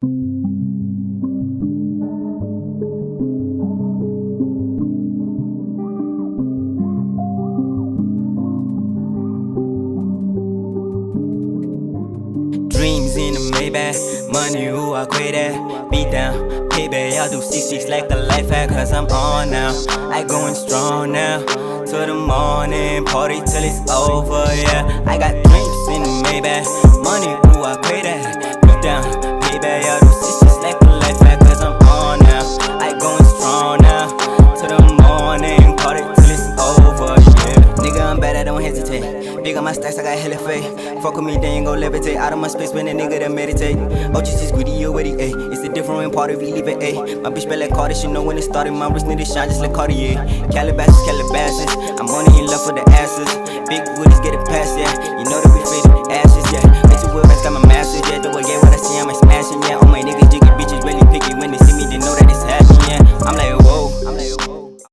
Dreams in the Maybach, money who I quit at, beat down, payback, I do 6 like a life hack, cause I'm on now, I going strong now, to the morning, party till it's over, yeah, I got dreams in the Maybach, money who I quit at, beat down, payback, I do 6 like a life hack, cause I'm on now, I going strong now, to the morning, party till it's over, yeah, nigga I'm bad, I don't hesitate. Big on my stacks, I got hella faith. Fuck with me, they ain't gon' levitate. Out of my space when a nigga that meditate. OGC's greedy, you already, ayy. It's a different party, we leave it, ayy. My bitch bad like Cardi, she know when it started. My wrist need to shine just like Cartier. Calabasas, Calabasas. I'm only in love with the asses. Big woodies get it past, yeah. You know that we faded ashes, yeah. Bitch, with got my masters, yeah. Do I get what I see, I'm smashing, yeah.